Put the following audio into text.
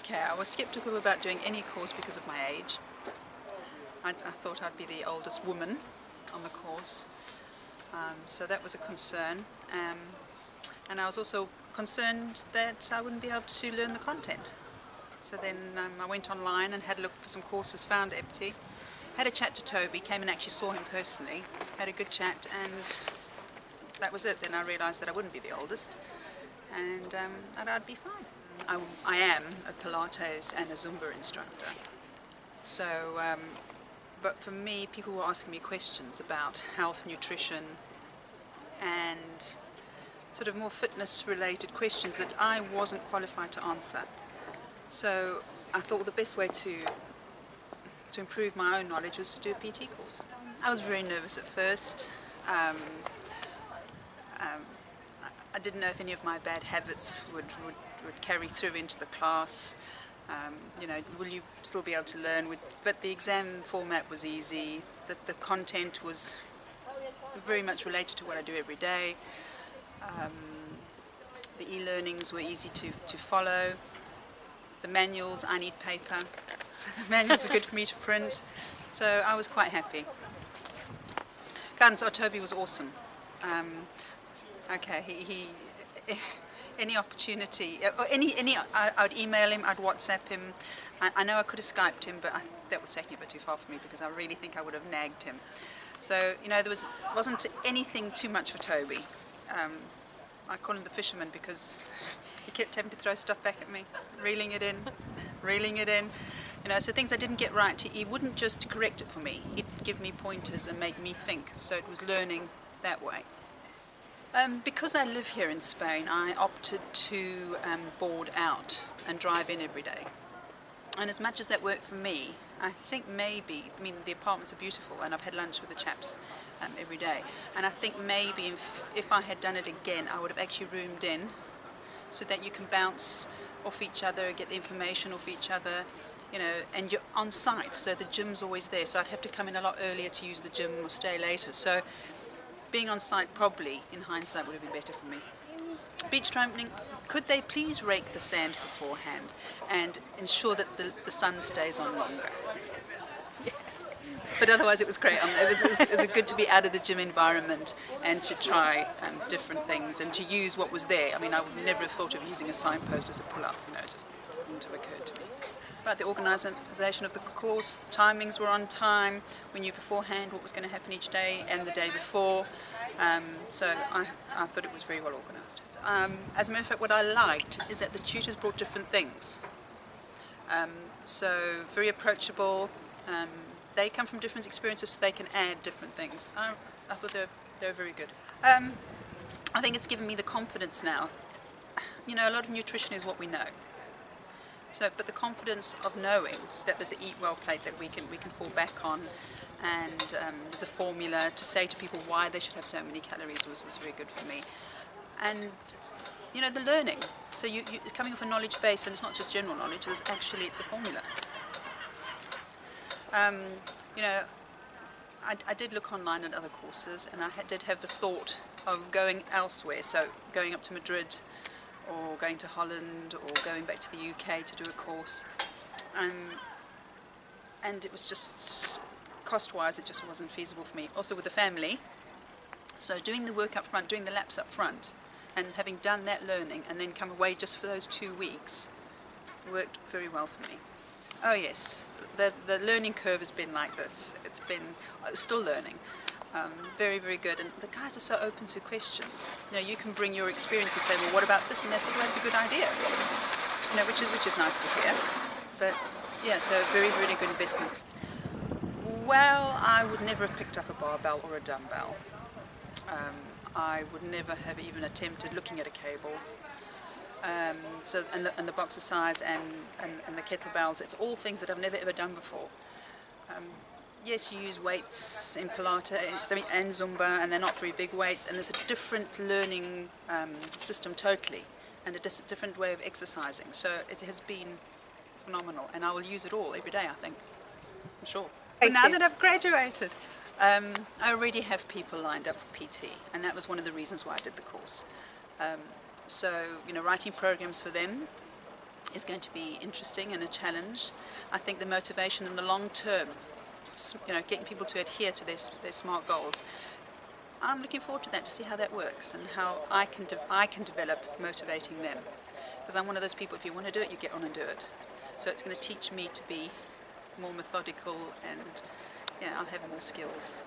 Okay, I was skeptical about doing any course because of my age. I thought I'd be the oldest woman on the course, so that was a concern. And I was also concerned that I wouldn't be able to learn the content. So then I went online and had a look for some courses, found EPTI, had a chat to Toby, came and actually saw him personally, had a good chat, and that was it. Then I realised that I wouldn't be the oldest, and that I'd be fine. I am a Pilates and a Zumba instructor. So, but for me, people were asking me questions about health, nutrition, and sort of more fitness-related questions that I wasn't qualified to answer. So I thought the best way to improve my own knowledge was to do a PT course. I was very nervous at first. I didn't know if any of my bad habits would carry through into the class. You know, will you still be able to learn? But the exam format was easy. The content was very much related to what I do every day. The e-learnings were easy to follow. The manuals, I need paper, so the manuals were good for me to print. So I was quite happy. Toby was awesome. Okay, he any opportunity, or I would email him, I'd WhatsApp him. I know I could have Skyped him, but that was taking a bit too far for me because I really think I would have nagged him. So, you know, wasn't anything too much for Toby. I call him the fisherman because he kept having to throw stuff back at me, reeling it in. You know, so things I didn't get right, he wouldn't just correct it for me. He'd give me pointers and make me think. So it was learning that way. Because I live here in Spain, I opted to board out and drive in every day. And as much as that worked for me, I think maybe, I mean, the apartments are beautiful and I've had lunch with the chaps every day. And I think maybe if I had done it again, I would have actually roomed in so that you can bounce off each other, get the information off each other, you know, and you're on site, so the gym's always there. So I'd have to come in a lot earlier to use the gym or stay later. So being on site probably, in hindsight, would have been better for me. Beach training, could they please rake the sand beforehand and ensure that the sun stays on longer? Yeah. But otherwise it was great. It was good to be out of the gym environment and to try different things and to use what was there. I mean, I would never have thought of using a signpost as a pull-up, you know, it just wouldn't have occurred to me. It's about the organisation of the course. The timings were on time. We knew beforehand what was going to happen each day and the day before. So I thought it was very well organised. As a matter of fact, what I liked is that the tutors brought different things. So very approachable. They come from different experiences, so they can add different things. I thought they were very good. I think it's given me the confidence now. You know, a lot of nutrition is what we know. So, but the confidence of knowing that there's an eat well plate that we can fall back on, and there's a formula to say to people why they should have so many calories was very good for me. And you know, the learning. So you coming off a knowledge base, and it's not just general knowledge. It's a formula. You know, I did look online at other courses, and I did have the thought of going elsewhere. So going up to Madrid, or going to Holland, or going back to the UK to do a course. And it was just, cost-wise, it just wasn't feasible for me. Also with the family. So doing the work up front, doing the laps up front, and having done that learning, and then come away just for those 2 weeks, worked very well for me. Oh yes, the learning curve has been like this. It's been, still learning. Very, very good. And the guys are so open to questions. You know, you can bring your experience and say, well, what about this? And they say, well, that's a good idea. You know, which is nice to hear. But yeah, so very, very good investment. Well, I would never have picked up a barbell or a dumbbell. I would never have even attempted looking at a cable. So and the boxer size and the kettlebells, it's all things that I've never ever done before. Yes, you use weights in Pilates and Zumba, and they're not very big weights, and there's a different learning system totally, and a different way of exercising. So it has been phenomenal, and I will use it all every day, I think. I'm sure. But now that I've graduated, I already have people lined up for PT, and that was one of the reasons why I did the course. So, you know, writing programs for them, is going to be interesting and a challenge. I think the motivation in the long term, getting people to adhere to their SMART goals, I'm looking forward to that, to see how that works and how I can develop motivating them. Because I'm one of those people, if you want to do it, you get on and do it. So it's going to teach me to be more methodical and I'll have more skills.